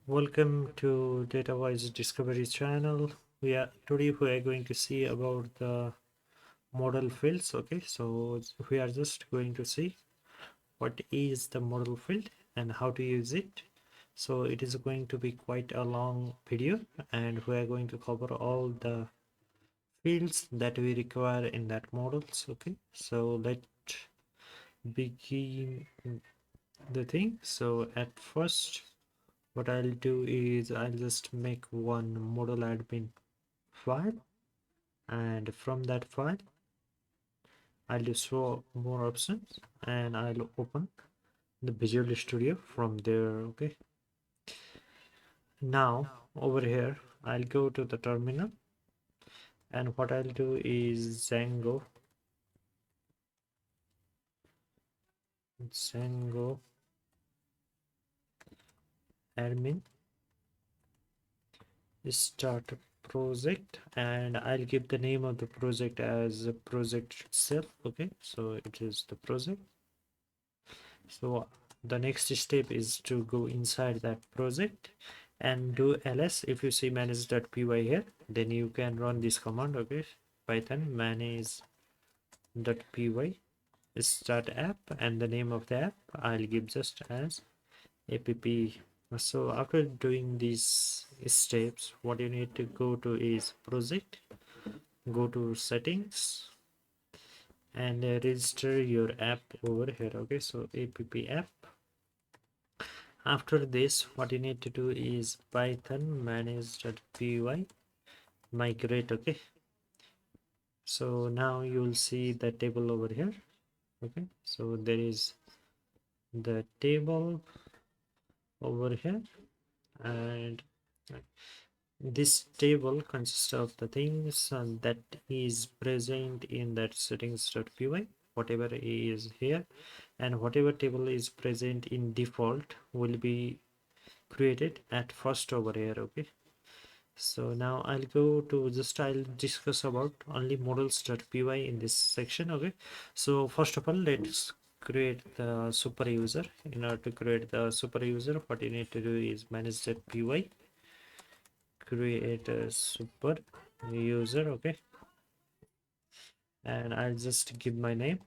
Welcome to Data Wise Discovery channel. Today we are going to see about the model fields. Okay, so we are just going to see what is the model field and how to use it. So it is going to be quite a long video, and we are going to cover all the fields that we require in that models. Okay, so let's begin the thing. So at first, what I'll do is I'll just make one model admin file, and from that file I'll do show more options, and I'll open the Visual Studio from there. Okay, now over here I'll go to the terminal, and what I'll do is Django admin start project, and I'll give the name of the project as a project itself. Okay, so it is the project. So the next step is to go inside that project and do ls. If you see manage.py here, then you can run this command. Okay, python manage.py start app, and the name of the app I'll give just as app. So after doing these steps, what you need to go to is project, go to settings, and register your app over here. Okay, so app. After this, what you need to do is python manage.py migrate. Okay, so now you'll see the table over here. Okay, so there is the table over here, and this table consists of the things that is present in that settings.py, whatever is here, and whatever table is present in default will be created at first over here. Okay, so now I'll go to I'll discuss about only models.py in this section. Okay, so first of all, let's create the super user. In order to create the super user, what you need to do is manage.py create a super user. Okay, and I'll just give my name,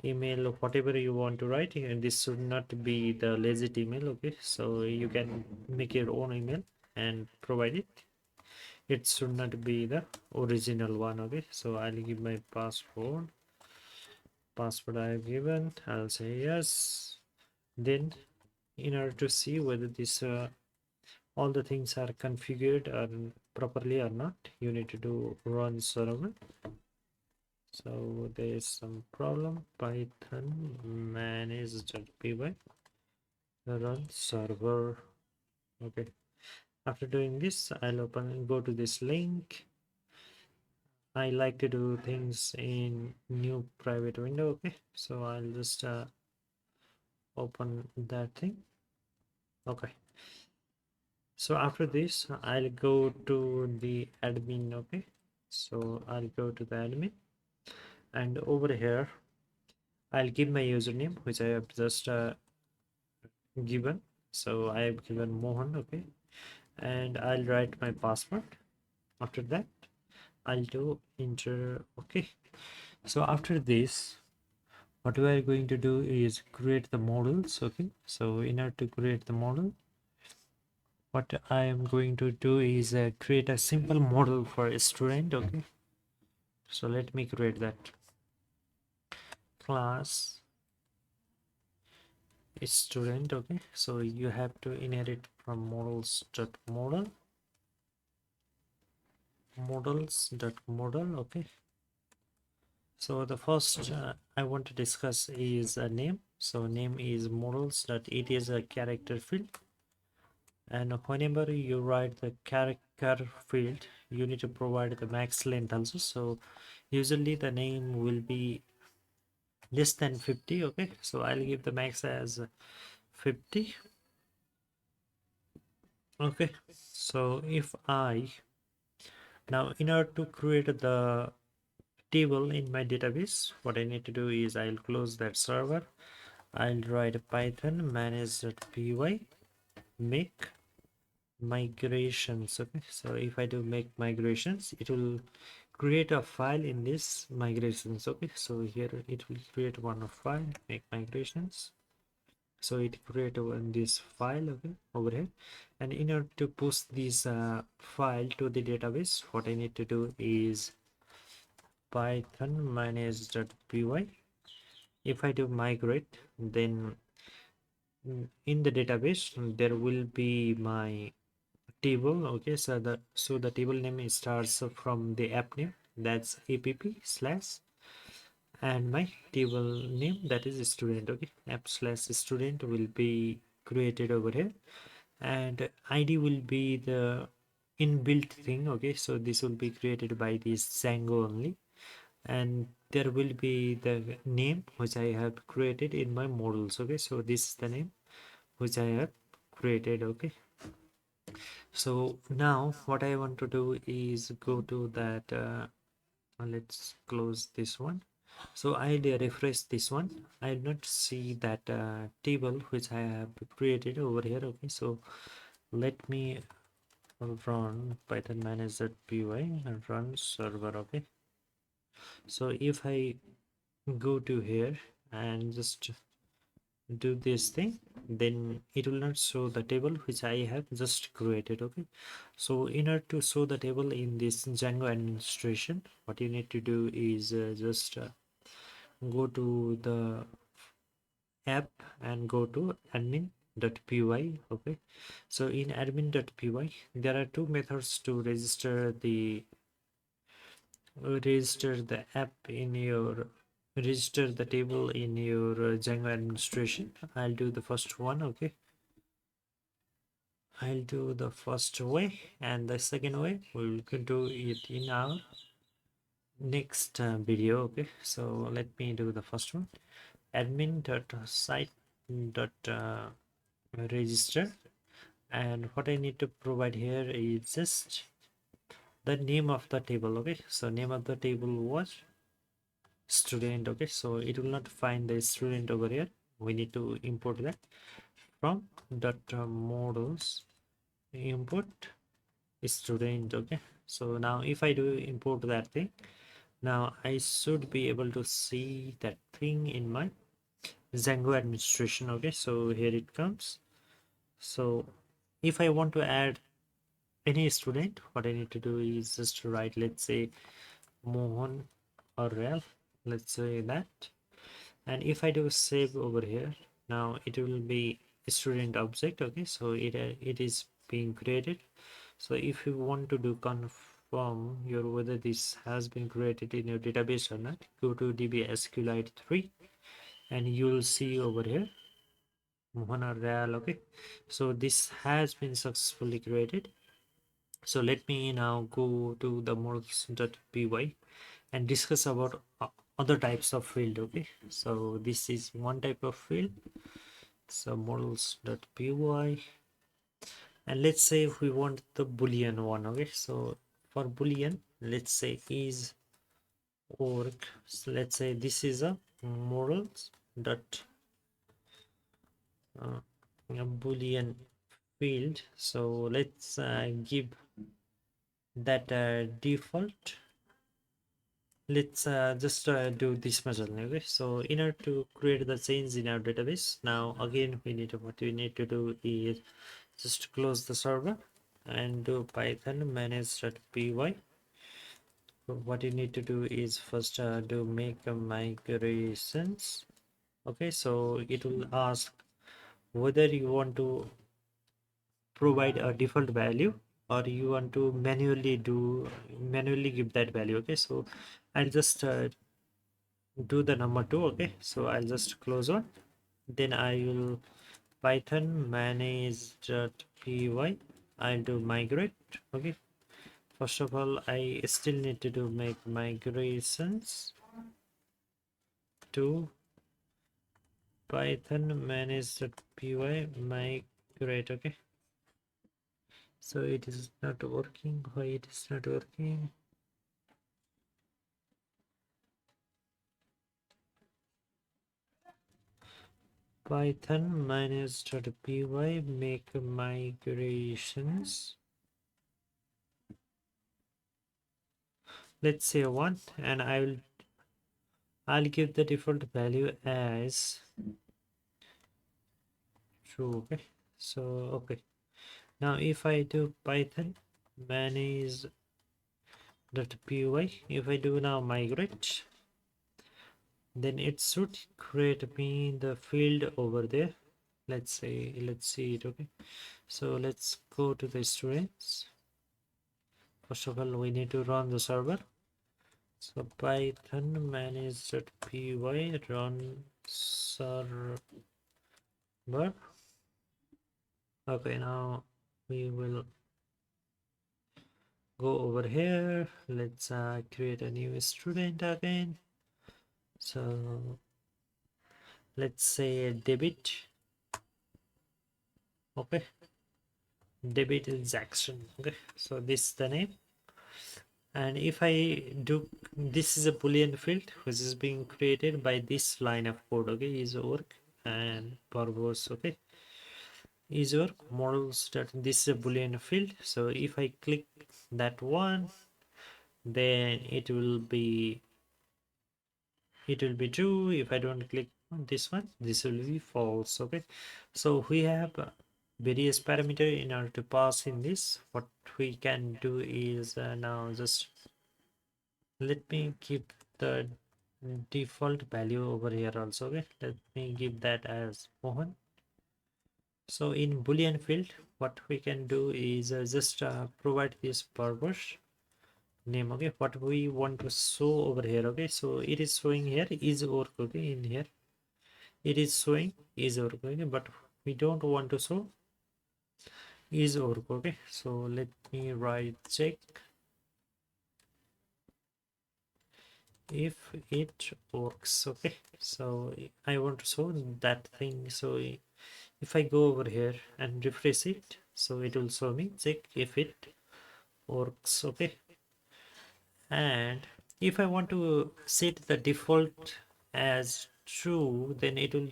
email, whatever you want to write, and this should not be the legit email. Okay, so you can make your own email and provide it. It should not be the original one. Okay, so I'll give my password I've given. I'll say yes. Then in order to see whether this all the things are configured or properly or not, you need to do run server. So there is some problem. Python manage.py run server. Okay, after doing this, I'll go to this link. I like to do things in new private window. Okay, so I'll just open that thing. Okay, so after this I'll go to the admin. Okay, so I'll go to the admin, and over here I'll give my username, which I have just given. So I have given Mohan. Okay, and I'll write my password. After that I'll do enter. Okay, so after this, what we are going to do is create the models. Okay, so in order to create the model, what I am going to do is create a simple model for a student. Okay, so let me create that class student. Okay, so you have to inherit from models.model. Okay, so the first I want to discuss is a name. So name is models that it is a character field, and whenever you write the character field, you need to provide the max length also. So usually the name will be less than 50. Okay, so I'll give the max as 50. Okay, so if I now, in order to create the table in my database, what I need to do is I'll close that server. I'll write python manage.py make migrations. Okay, so if I do make migrations, it will create a file in this migrations. Okay, so here it will create one file, make migrations. So it create one this file, okay, over here. And in order to push this file to the database, what I need to do is python manage.py. If I do migrate, then in the database there will be my table. Okay, so the table name starts from the app name, that's app slash, and my table name, that is student. Okay, app slash student will be created over here, and id will be the inbuilt thing. Okay, so this will be created by this Django only, and there will be the name which I have created in my models. Okay, so this is the name which I have created. Okay, so now what I want to do is go to that let's close this one. So I'll refresh this one. I'll not see that table which I have created over here. Okay, so let me run python manage.py and run server. Okay, so if I go to here and just do this thing, then it will not show the table which I have just created. Okay, so in order to show the table in this Django administration, what you need to do is just go to the app and go to admin.py. Okay, so in admin.py there are two methods to register the app in your register the table in your Django administration. I'll do the first one. Okay, I'll do the first way, and the second way we will do it in our next video. Okay, so let me do the first one. Admin.site.register, and what I need to provide here is just the name of the table. Okay, so name of the table was student. Okay, so it will not find the student over here. We need to import that from models import student. Okay, so now if I do import that thing, now I should be able to see that thing in my Django administration. Okay, so here it comes. So if I want to add any student, what I need to do is just write, let's say Mohan or Ralph, let's say that. And if I do save over here, now it will be a student object. Okay, so it is being created. So if you want to do confirm your whether this has been created in your database or not, go to db SQLite 3 and you will see over here Mohan or Real. Okay, so this has been successfully created. So let me now go to the models.py and discuss about other types of field. Okay, so this is one type of field, so models.py, and let's say if we want the boolean one. Okay, so for boolean, let's say is org, so let's say this is a models dot a boolean field. So let's give that default. Let's just do this measure. Okay, so in order to create the change in our database, now again what we need to do is just close the server and do python manage.py. So what you need to do is first do make a migrations. Okay, so it will ask whether you want to provide a default value or you want to manually give that value. Okay, so I'll just do the number 2. Okay, so I'll just close one, then I will python manage.py. I'll do migrate. Okay, first of all I still need to do make migrations to python manage.py migrate. Okay, so it is not working. Why it is not working? Python manage.py make migrations. Let's say 1, and I'll give the default value as true. Okay, so okay, now if I do Python manage.py, if I do now migrate, then it should create me the field over there. Let's see it. Okay, so let's go to the students. First of all, we need to run the server. So Python manage.py run server. Okay, now we will go over here. Let's create a new student again. So let's say debit. Okay, debit is Jackson. Okay, so this is the name. And if I do, this is a boolean field which is being created by this line of code. Okay, is work and purpose. Okay, is work models that this is a boolean field. So if I click that one, then it will be true. If I don't click on this one, this will be false. Okay, so we have various parameter in order to pass in this. What we can do is now just let me keep the default value over here also. Okay, let me give that as Mohan. So in boolean field, what we can do is just provide this purpose name. Okay, what we want to show over here. Okay, so it is showing here is work. Okay, in here it is showing is work. Okay, but we don't want to show is work. Okay, so let me write check if it works. Okay, so I want to show that thing. So if I go over here and refresh it, so it will show me check if it works. Okay, and if I want to set the default as true, then it will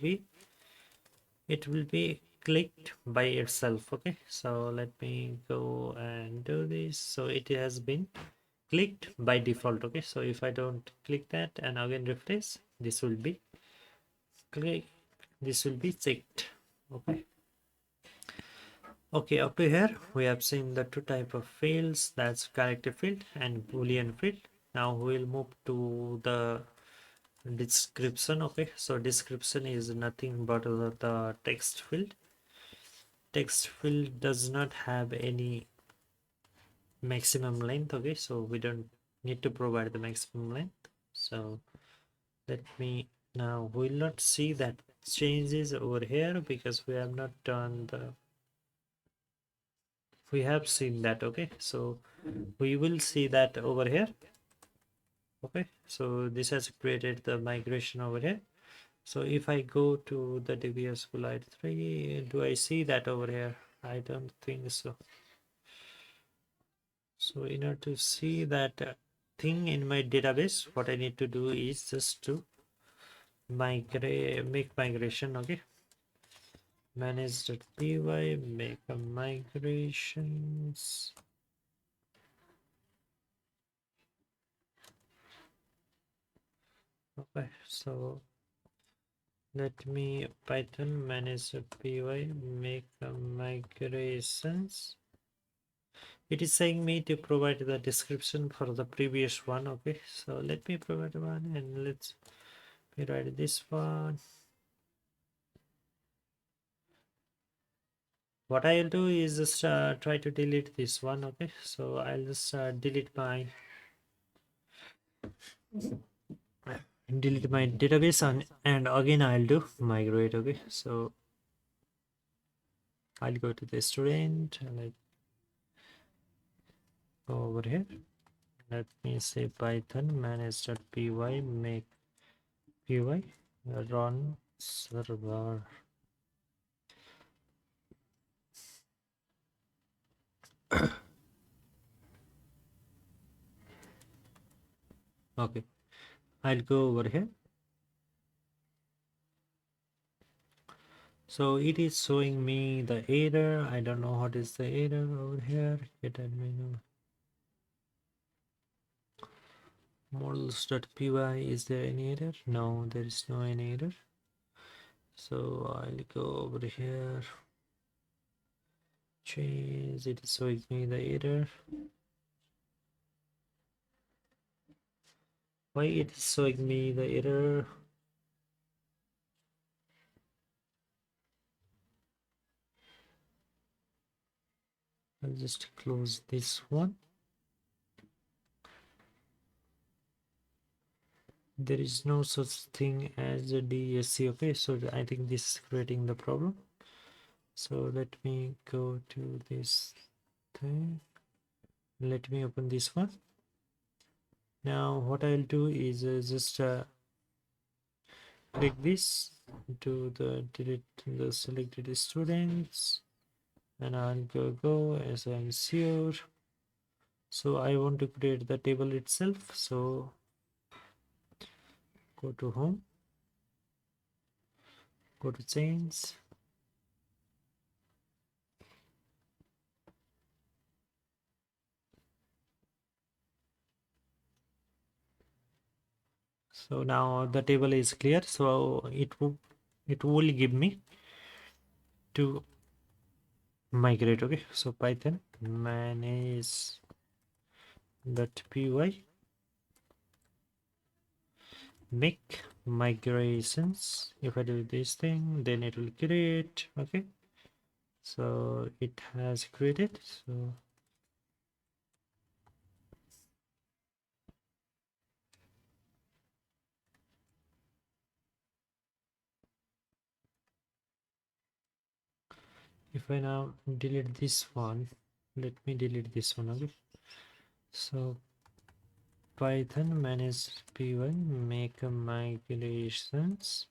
be clicked by itself. Okay, so let me go and do this. So it has been clicked by default. Okay, so if I don't click that and again refresh, this will be click, this will be checked. Okay, okay, up to here we have seen the two type of fields, that's character field and boolean field. Now we'll move to the description. Okay, so description is nothing but the text field. Text field does not have any maximum length. Okay, so we don't need to provide the maximum length. So let me, now we'll not see that changes over here because we have not done the, we have seen that. Okay, so we will see that over here. Okay, so this has created the migration over here. So if I go to the DBS Schoolite 3, do I see that over here? I don't think so. So in order to see that thing in my database, what I need to do is just to make migration. Okay, manage.py, make a migrations. Okay, so let me Python manage.py make a migrations. It is saying me to provide the description for the previous one. Okay, so let me provide one and let's write this one. What I'll do is just try to delete this one. Okay, so I'll just delete my database and again I'll do migrate. Okay, so I'll go to the student and I go over here. Let me say Python manage.py make py run server. Okay, I'll go over here. So it is showing me the error. I don't know what is the error over here. Get admin models.py. Is there any error? No, there is no any error. So I'll go over here. Change. It is showing me the error. Why it is showing me the error? I'll just close this one. There is no such thing as a DSC. Okay, so I think this is creating the problem. So let me go to this thing. Let me open this one. Now what I'll do is just click this to the delete the selected students, and I'll go as I'm sure. So I want to create the table itself. So go to home, go to change. So now the table is clear. So it will give me to migrate. Okay, so Python manage.py make migrations. If I do this thing, then it will create. Okay, so it has created. So if I now delete this one, let me delete this one. Okay, so Python manage py make migrations.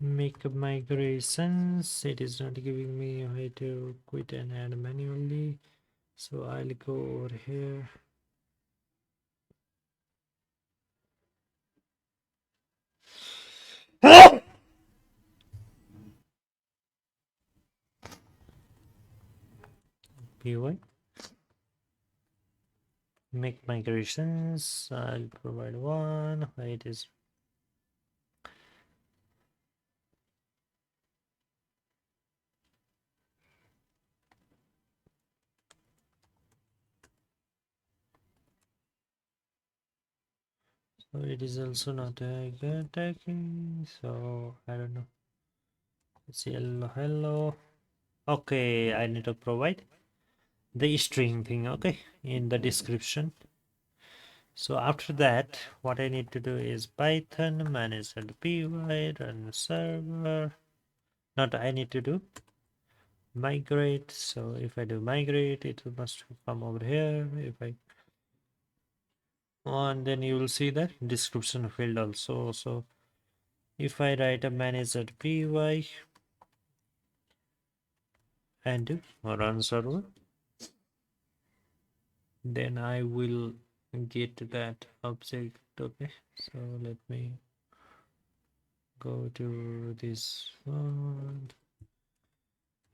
Make migrations. It is not giving me how to quit and add manually. So I'll go over here. py make migrations. I'll provide one. It is so it is also not attacking. So I don't know. It's hello. Okay, I need to provide the string thing. Okay, in the description. So after that, what I need to do is Python manage.py run server. Not I need to do migrate. So if I do migrate, it must come over here. If I and then you will see the description field also. So if I write a manage.py and do run server, then I will get that object. Okay, so let me go to this one.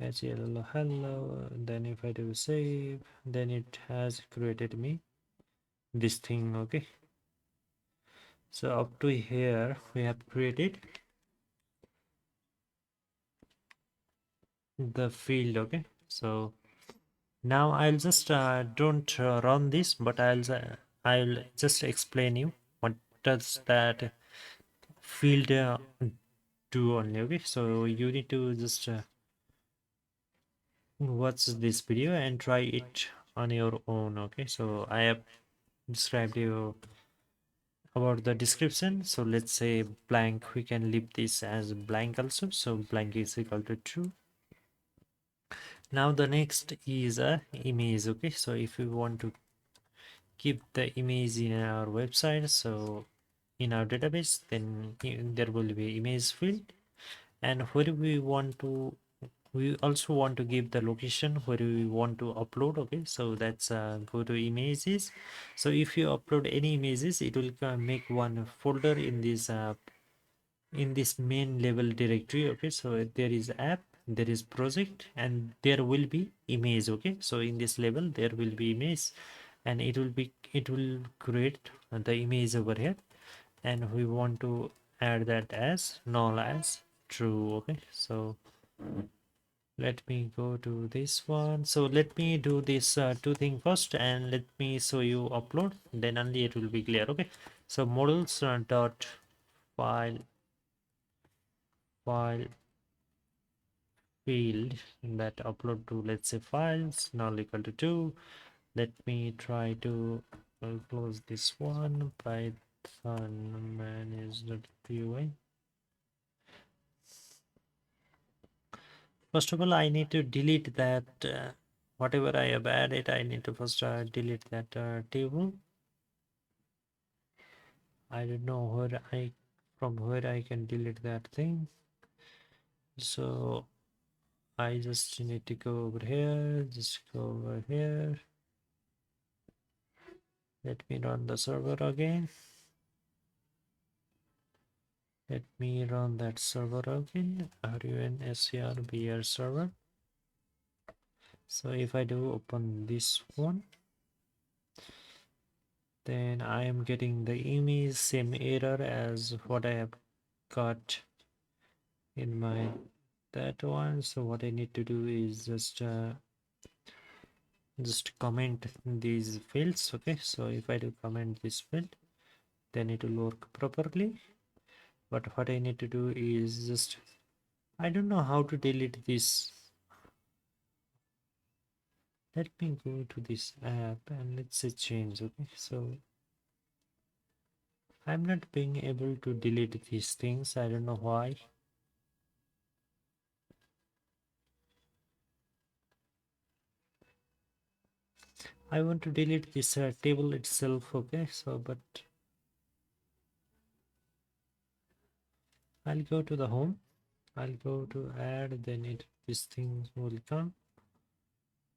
Hello. Then if I do save, then it has created me this thing. Okay, so up to here we have created the field. Okay, so now I'll just don't run this, but I'll just explain you what does that field do only. Okay, so you need to just watch this video and try it on your own. Okay, so I have described you about the description. So let's say blank, we can leave this as blank also. So blank is equal to true. Now the next is a image. Okay, so if we want to keep the image in our website, so in our database, then there will be image field, and where we want to, we also want to give the location where we want to upload. Okay, so that's go to images. So if you upload any images, it will make one folder in this main level directory. Okay, so there is app, there is project, and there will be image. Okay, so in this level there will be image, and it will create the image over here, and we want to add that as null as true. Okay, so let me go to this one. So let me do this two thing first, and let me show you upload, then only it will be clear. Okay, so models dot file file field that upload to, let's say, files null equal to 2. Let me try to close this one. Python manage.py. First of all, I need to delete that whatever I have added. I need to first delete that table. I don't know where from where I can delete that thing. So I just need to go over here, just go over here. Let me run the server again. Let me run that server again, runscrbr server. So if I do open this one, then I am getting the image same error as what I have got in my that one. So what I need to do is just comment these fields. Okay, so if I do comment this field, then it will work properly. But what I need to do is just, I don't know how to delete this. Let me go to this app and let's say change. Okay, so I'm not being able to delete these things. I don't know why. I want to delete this table itself. Okay, so but I'll go to the home. I'll go to add, then this thing will come.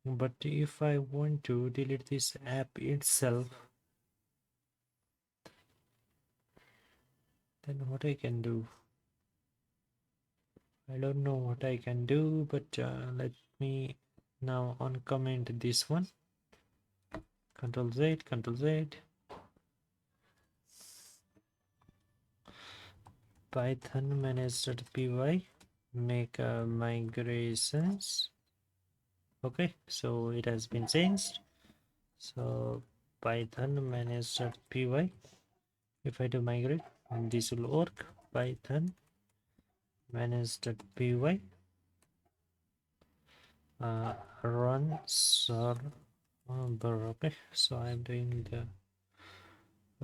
But if I want to delete this app itself, then what I can do? I don't know what I can do, but let me now uncomment this one. Control Z, Control Z. Python manage.py, make migrations. Okay, so it has been changed. So Python manage.py. If I do migrate, this will work. Python manage.py. Run server. Okay, so I'm doing the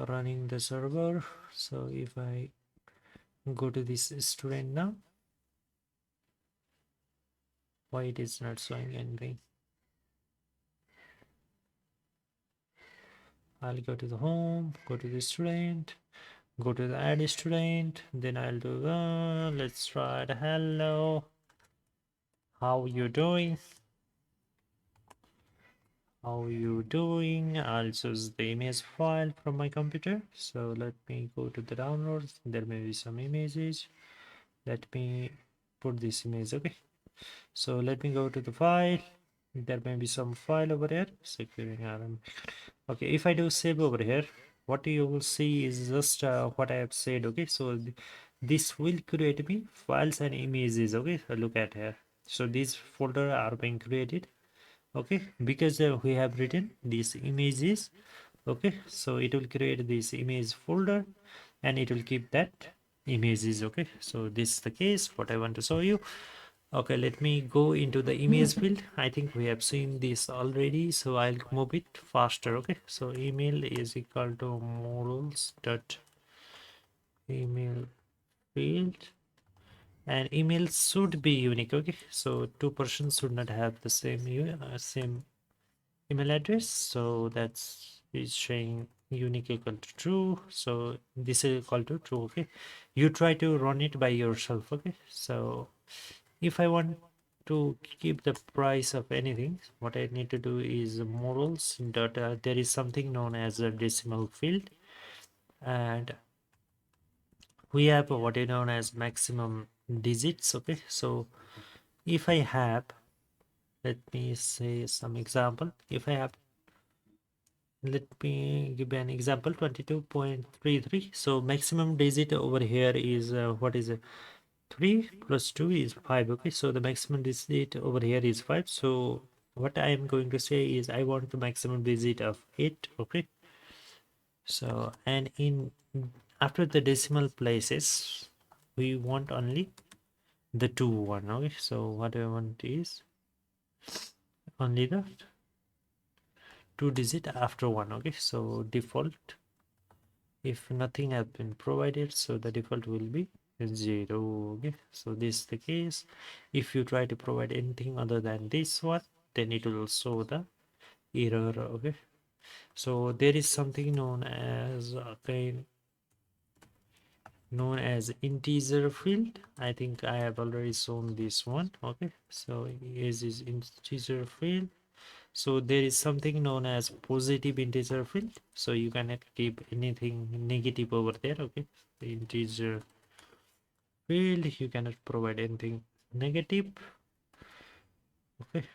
running the server. So if I go to this student now, why it is not showing anything? I'll go to the home, go to the student, go to the add student, then I'll do let's try the hello, how you doing, how you doing. I'll choose the image file from my computer. So let me go to the downloads. There may be some images. Let me put this image. Okay, so let me go to the file. There may be some file over here. Securing RM. Okay, if I do save over here, what you will see is just what I have said. Okay, so this will create me files and images. Okay, so look at here. So these folder are being created. Okay, because we have written these images. Okay, so it will create this image folder and it will keep that images. Okay, so this is the case what I want to show you. Okay, let me go into the image field. I think we have seen this already, so I'll move it faster. Okay, so email is equal to models dot email field, and email should be unique. Okay, so two persons should not have the same email address, so that's is showing unique equal to true, so this is equal to true. Okay, you try to run it by yourself. Okay, so if I want to keep the price of anything, what I need to do is models dot there is something known as a decimal field, and we have what is known as maximum digits. Okay, so if I have, let me say some example. If I have, let me give an example, 22.33. So maximum digit over here is what is it? 3 plus 2 is 5. Okay, so the maximum digit over here is 5. So what I am going to say is I want the maximum digit of 8. Okay, so and in after the decimal places we want only the 2 1. Okay, so what I want is only the 2 digit after 1. Okay, so default, if nothing has been provided, so the default will be 0. Okay, so this is the case. If you try to provide anything other than this one, then it will show the error. Okay, so there is something known as integer field. I think I have already shown this one. Okay, so is this integer field. So there is something known as positive integer field, so you cannot keep anything negative over there. Okay, the integer field, you cannot provide anything negative. Okay,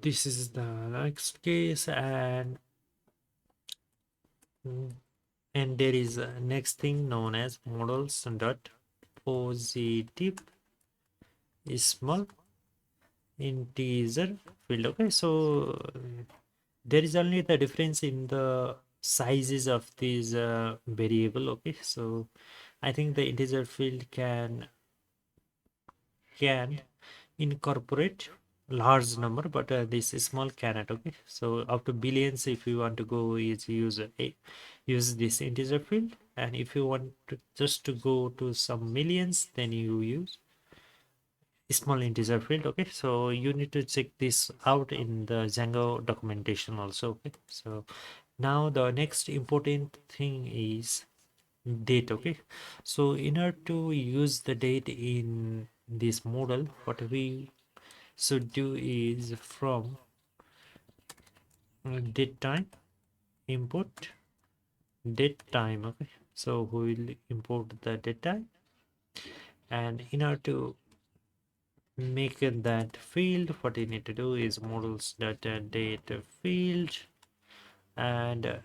this is the next case, and there is a next thing known as models dot positive small integer field. Okay, so there is only the difference in the sizes of these variable. Okay, so I think the integer field can incorporate large number, but this small cannot. Okay, so up to billions, if you want to go, is use this integer field, and if you want to just to go to some millions, then you use small integer field. Okay, so you need to check this out in the Django documentation also. Okay, so now the next important thing is date. Okay, so in order to use the date in this model, what we should do is from date time import date time. Okay, so we will import the date time, and in order to make that field, what you need to do is models data date field, and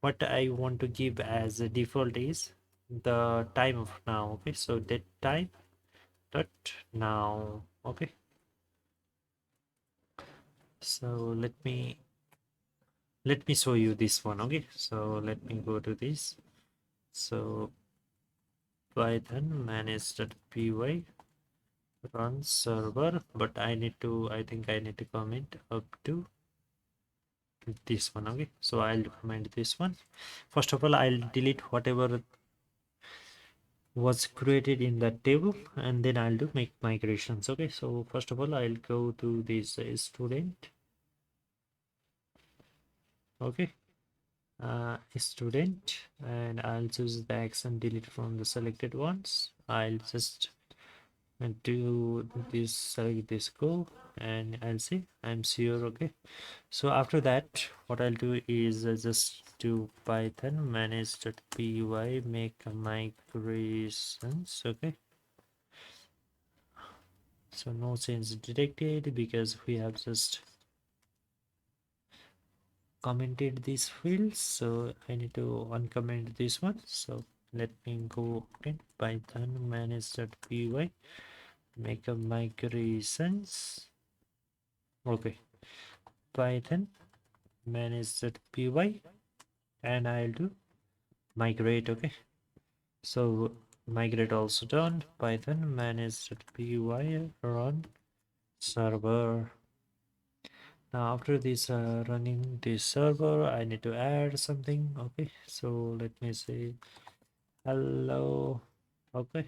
what I want to give as a default is the time of now. Okay, so date time dot now. Okay, so let me show you this one. Okay, so let me go to this. So python manage.py run server, but I think I need to comment up to this one. Okay, so I'll comment this one. First of all, I'll delete whatever was created in that table, and then I'll do make migrations. Okay, so first of all, I'll go to this student. Okay, student, and I'll choose the action delete from the selected ones. I'll just do this, select this go, and I'll see I'm sure. Okay, so after that, what I'll do is just do python manage.py make a migrations. Okay, so no change detected because we have just commented these fields, so I need to uncomment this one. So let me go again, python manage.py make a migrations. Okay, python manage.py, and I'll do migrate. Okay, so migrate also done. Python manage.py run server. Now after this running this server, I need to add something. Okay, so let me say hello. Okay,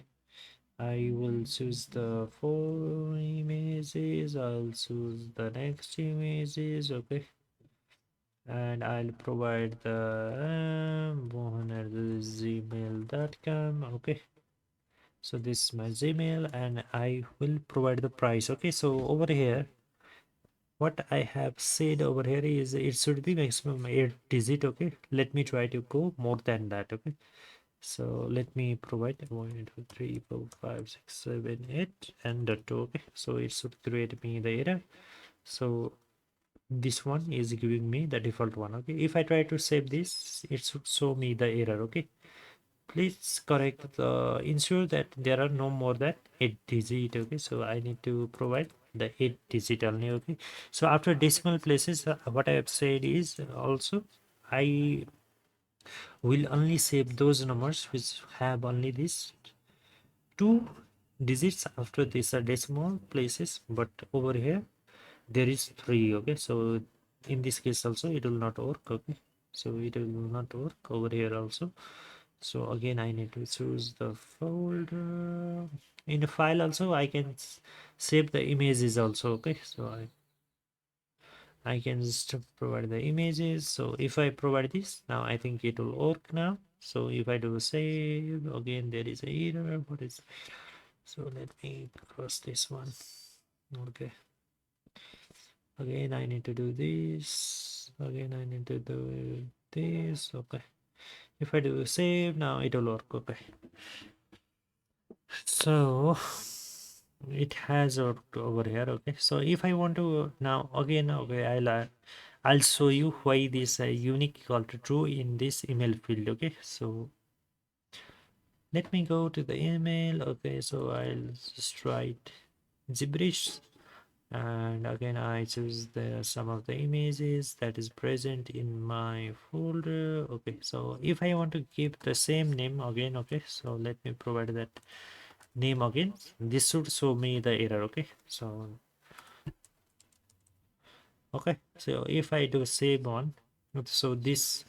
I will choose the four images. I'll choose the next images. Okay, and I'll provide the mohan@gmail.com. Okay, so this is my Gmail, and I will provide the price. Okay, so over here, what I have said over here is it should be maximum 8 digit. Okay, let me try to go more than that. Okay, so let me provide 1 2 3 4 5 6 7 8 and the 2. Okay, so it should create me the error. So this one is giving me the default one. Okay, if I try to save this, it should show me the error. Okay, please correct the ensure that there are no more than 8 digit. Okay, so I need to provide the 8 digit only. Okay, so after decimal places, what I have said is also I will only save those numbers which have only this 2 digits after these are decimal places, but over here there is 3. Okay, so in this case also it will not work. Okay, so it will not work over here also. So again I need to choose the folder. In a file also I can save the images also. Okay, so I can just provide the images. So if I provide this now, I think it will work now. So if I do save again, there is a error. What is, so let me cross this one. Okay, again I need to do this. Again I need to do this. Okay, if I do save now, it will work. Okay, so it has worked over here. Okay, so if I want to now again, okay, I'll show you why this unique equal to true in this email field. Okay, so let me go to the email. Okay, so I'll just write gibberish, and again I choose the some of the images that is present in my folder. Okay, so if I want to keep the same name again, okay, so let me provide that name again. This should show me the error. Okay, so okay, so if I do save one, so this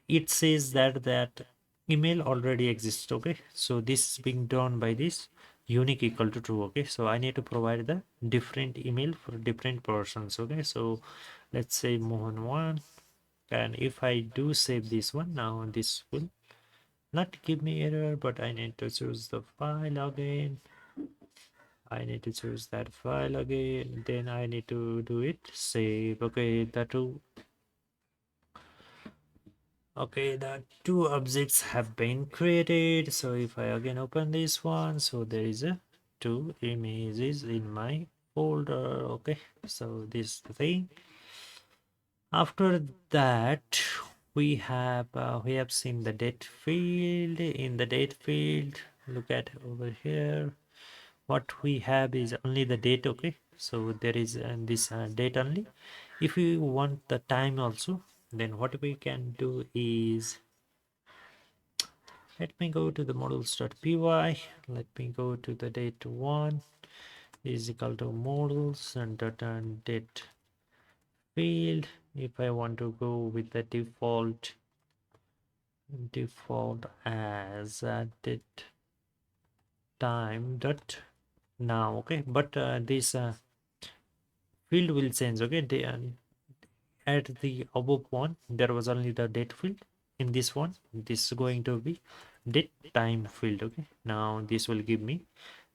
it says that email already exists. Okay, so this is being done by this unique equal to true. Okay, so I need to provide the different email for different persons. Okay, so let's say Mohan1, and if I do save this one now, this will not give me error, but I need to choose the file again. I need to choose that file again, then I need to do it save. Okay, the two objects have been created. So if I again open this one, so there is a 2 images in my folder. Okay, so this is the thing. After that, we have seen the date field. In the date field, look at over here, what we have is only the date. Okay, so there is this date only. If we want the time also, then what we can do is, let me go to the models.py. Let me go to the date one is equal to models and date field. If I want to go with the default as date time dot now. Okay, but this field will change. Okay, at the above one there was only the date field. In this one, this is going to be date time field. Okay, now this will give me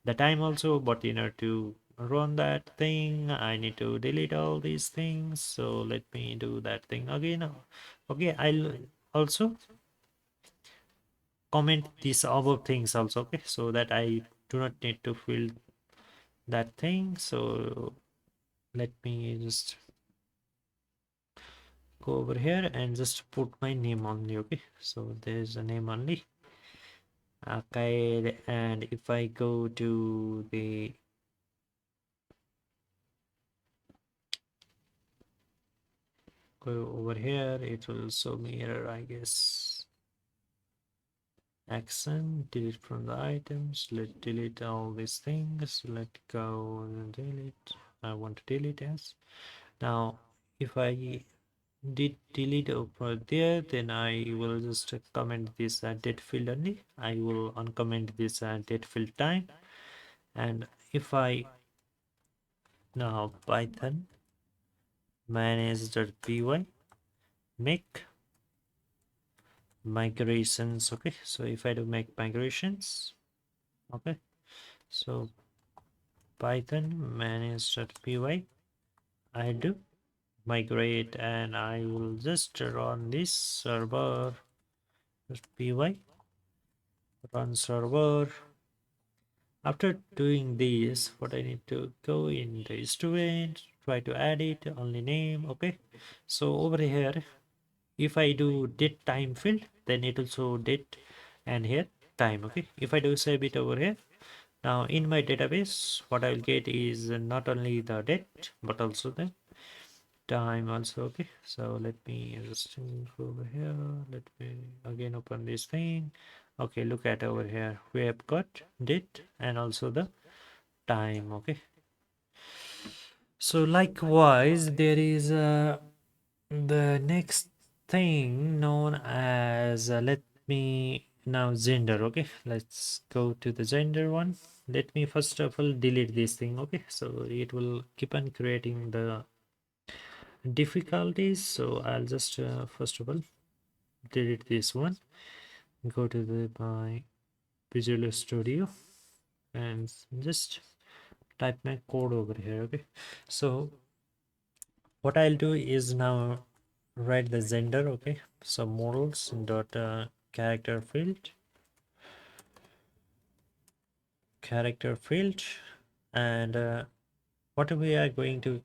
the time also, but in order to run that thing I need to delete all these things. So let me do that thing again. Okay, I'll also comment these above things also. Okay, so that I do not need to fill that thing. So let me just go over here and just put my name only. Okay, so there's a name only. Okay, and if I go to the go over here, it will show me error, I guess. Action, delete from the items. Let delete all these things. Let go and delete. I want to delete as now. If I did delete over there, then I will just comment this date field only. I will uncomment this date field time. And if I now Python manage.py make migrations, okay, so if I do make migrations, okay, so Python manage.py, I do migrate, and I will just run this server py run server. After doing this, what I need to go in the student, try to add it, only name, okay. So over here, if I do date time field, then it will show date and here time, okay. If I do save it over here, now in my database, what I will get is not only the date, but also the time also, okay. So let me just go over here, let me again open this thing. Okay, look at over here, we have got date and also the time, okay. So likewise, there is the next thing known as let me now gender, okay. Let's go to the gender one. Let me first of all delete this thing, okay. So it will keep on creating the difficulties, so I'll just first of all delete this one, go to the my Visual Studio and just type my code over here, okay. So what I'll do is now write the gender, okay. So models dot character field, and what we are going to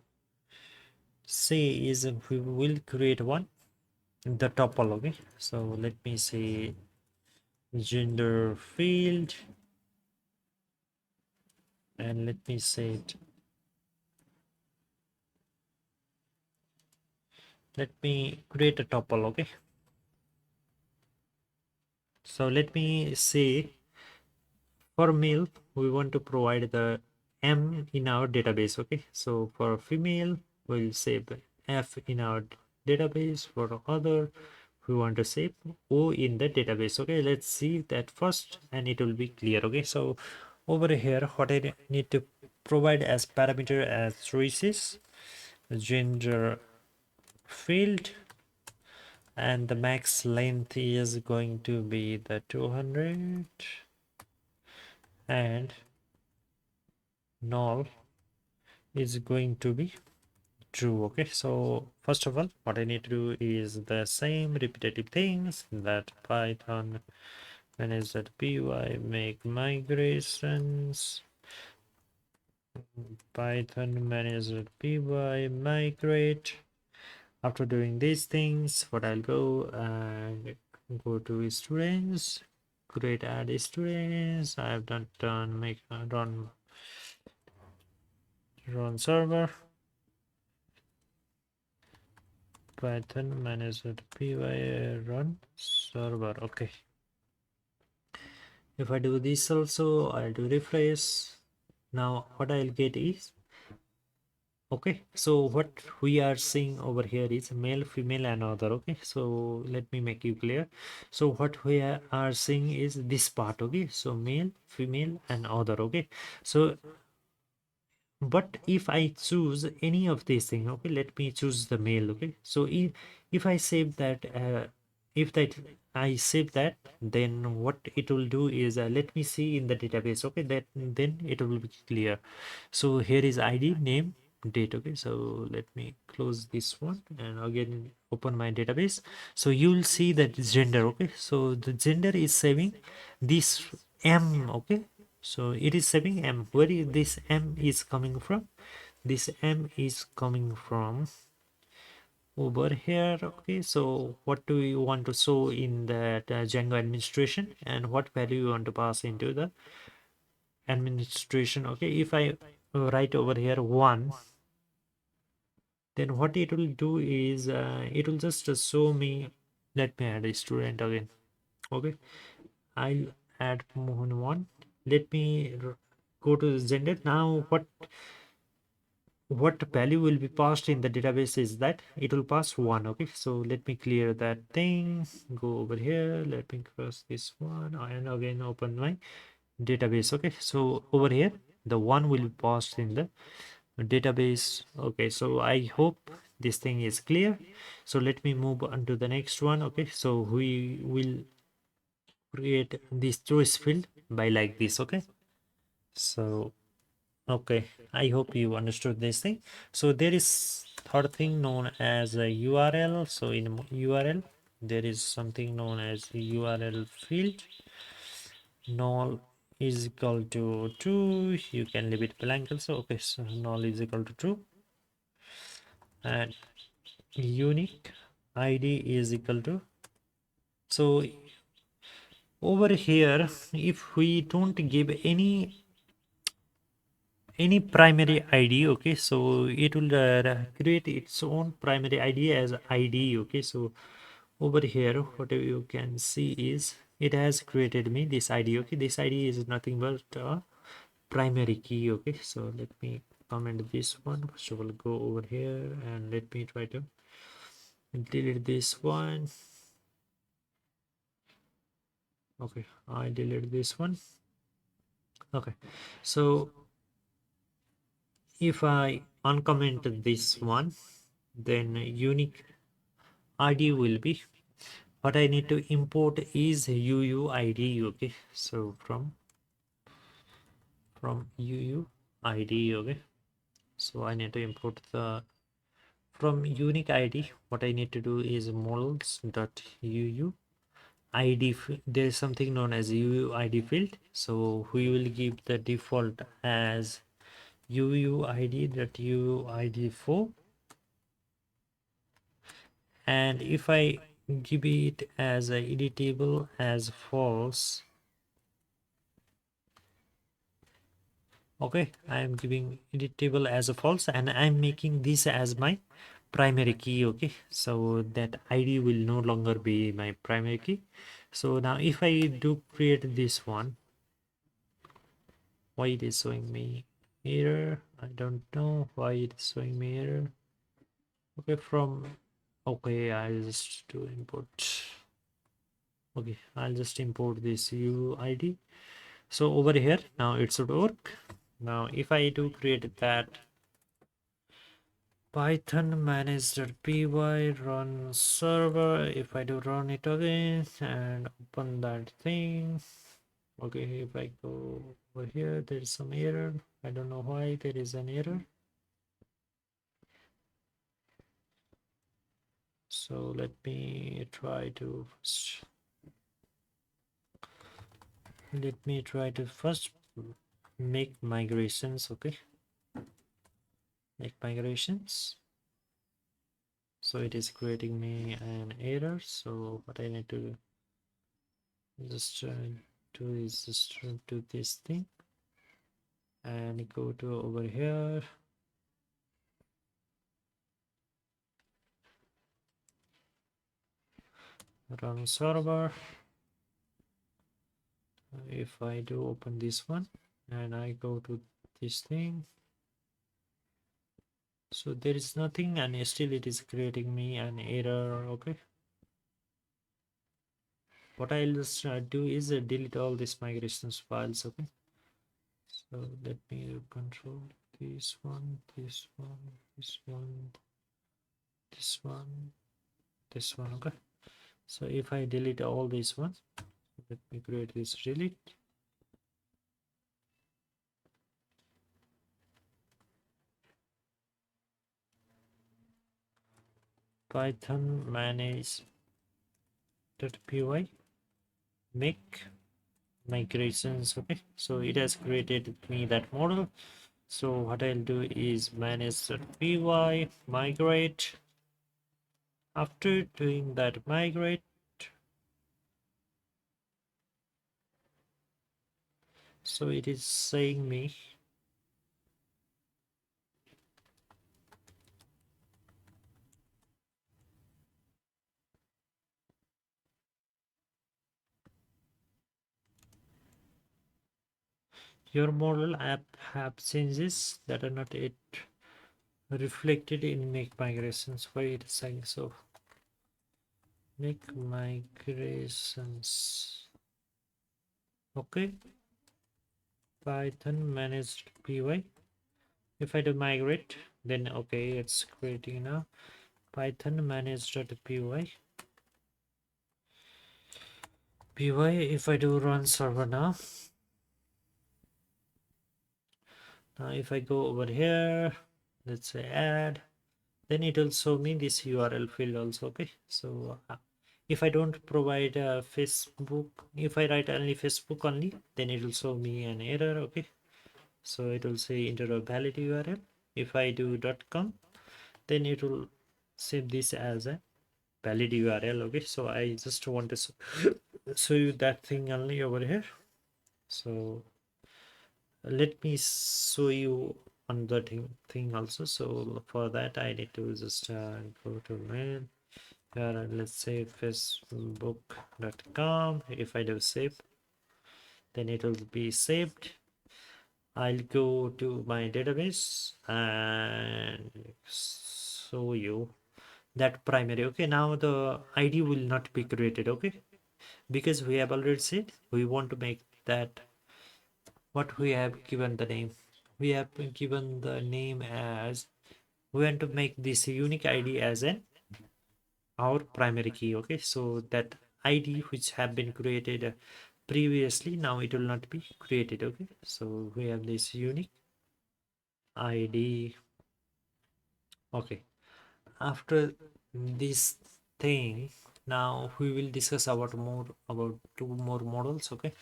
say is we will create one the tuple, okay. So let me say gender field, and let me say it, let me create a tuple, okay. So let me say for male we want to provide the m in our database, okay. So for female we'll save f in our database, for other we want to save o in the database, okay. Let's see that first and it will be clear, okay. So over here what I need to provide as parameter as races, gender field, and the max length is going to be the 200, and null is going to be true, okay. So first of all what I need to do is the same repetitive things, that Python manage.py make migrations, Python manage.py migrate. After doing these things, what I'll go and go to students, create add students. I've done make run server, Python manage.py run server, okay. If I do this also, I'll do refresh. Now what I'll get is, okay, so what we are seeing over here is male, female, and other, okay. So let me make you clear. So what we are seeing is this part, okay. So male, female, and other, okay. So but if I choose any of these things, okay, let me choose the male, okay. So if I save that if that I save that, then what it will do is let me see in the database, okay, that then it will be clear. So here is id, name, date, okay. So let me close this one and again open my database. So you will see that gender, okay. So the gender is saving this m, okay. So it is saving m. Where is this m is coming from? This m is coming from over here, okay. So what do you want to show in that Django administration, and what value you want to pass into the administration, okay. If I write over here 1, then what it will do is it will just show me, let me add a student again, okay. I'll add Mohan 1. Let me go to the gender. Now what what value will be passed in the database is that it will pass 1. Okay, so let me clear that thing, go over here, let me cross this one and again open my database. Okay, so over here the 1 will be passed in the database. Okay, so I hope this thing is clear. So let me move on to the next one. Okay, so we will create this choice field by like this. Okay, so okay, I hope you understood this thing. So there is third thing known as a URL. So in URL there is something known as URL field. Null is equal to true. You can leave it blank also. Okay, so null is equal to true, and unique ID is equal to. So over here, if we don't give any primary id, okay, so it will create its own primary id as id. Okay, so over here what you can see is it has created me this id. Okay, this id is nothing but a primary key. Okay, so let me comment this one. First of all, go over here and let me try to delete this one. Okay, I delete this one. Okay, so if I uncomment this one, then unique id will be what I need to import is UUID. Okay, so from UUID. Okay, so I need to import the from unique ID. What I need to do is models dot UUID. There is something known as UUID field, so we will give the default as UUID.UUID4, and if I give it as a editable as false, okay, I am giving editable as a false and I'm making this as my primary key. Okay, so that ID will no longer be my primary key. So now if I do create this one, why it is showing me error? I don't know why it is showing me error. Okay, from okay, I'll just do import. Okay, I'll just import this UID. So over here now it should work. Now if I do create that python manage.py run server, if I do run it again and open that thing, okay, if I go over here there is some error. I don't know why there is an error. So let me try to first make migrations. Okay, make migrations. So it is creating me an error. So what I need to just do is just do this thing and go to over here, run server. If I do open this one and I go to this thing, so there is nothing and still it is creating me an error. Okay, what I'll just do is delete all these migrations files. Okay, so let me control this one, this one, this one, this one, this one. Okay, so if I delete all these ones, let me create this delete. Python manage.py make migrations. Okay, so it has created me that model. So what I'll do is manage.py migrate. After doing that migrate, so it is saying me your model app have changes that are not yet reflected in make migrations. Why it is saying so? Make migrations. Okay, Python managed py. If I do migrate, then okay, it's creating now. Python managed.py. Py. If I do run server now, if I go over here, let's say add, then it will show me this URL field also. Okay, so if I don't provide Facebook, if I write only Facebook only, then it will show me an error. Okay, so it will say enter a valid URL. If I do .com, then it will save this as a valid URL. Okay, so I just want to show you that thing only over here. So let me show you another thing also. So for that I need to just go to mail here, let's say facebook.com. If I do save, then it will be saved. I'll go to my database and show you that primary. Okay, now the ID will not be created. Okay, because we have already said we want to make that what we have given the name. We have given the name as, we want to make this unique ID as an our primary key. Okay, so that ID which have been created previously, now it will not be created. Okay, so we have this unique ID. Okay, after this thing, now we will discuss about two more models. Okay,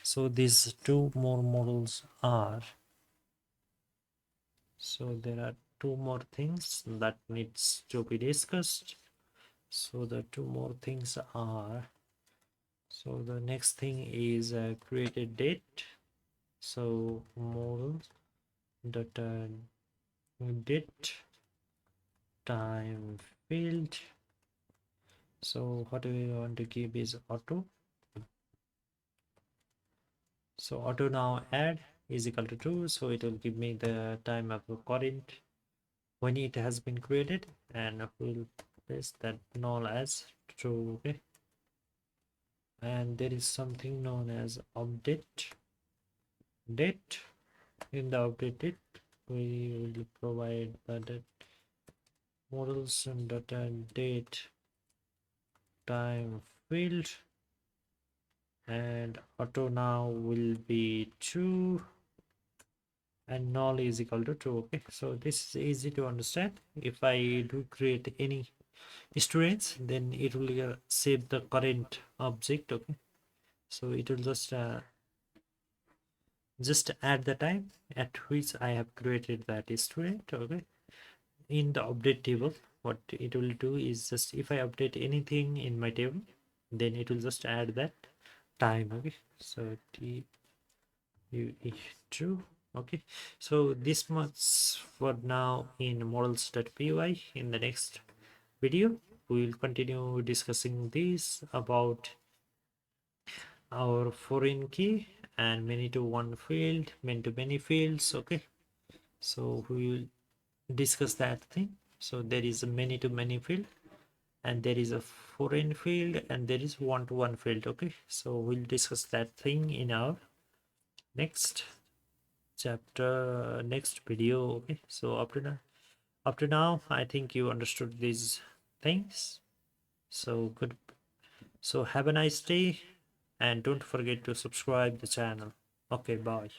so these two more models are, so there are two more things that needs to be discussed. So the two more things are, so the next thing is created date. So model data date time field. So what we want to give is auto. So auto now add is equal to true, so it will give me the time of the current when it has been created, and we'll paste that null as true. Okay, and there is something known as update date. In the update date, we will provide the date models and data date time field, and auto now will be true and null is equal to true. Okay, so this is easy to understand. If I do create any students, then it will save the current object. Okay, so it will just add the time at which I have created that student. Okay, in the update table, what it will do is, just if I update anything in my table, then it will just add that time. Okay, so t u e true. Okay, so this much for now in models.py. In the next video we will continue discussing this about our foreign key and many to one field, many to many fields. Okay, so we will discuss that thing. So there is a many to many field, and there is a foreign field, and there is one to one field. Okay, so we'll discuss that thing in our next chapter, next video. Okay, so up to now I think you understood these things. So good, so have a nice day, and don't forget to subscribe the channel. Okay, bye.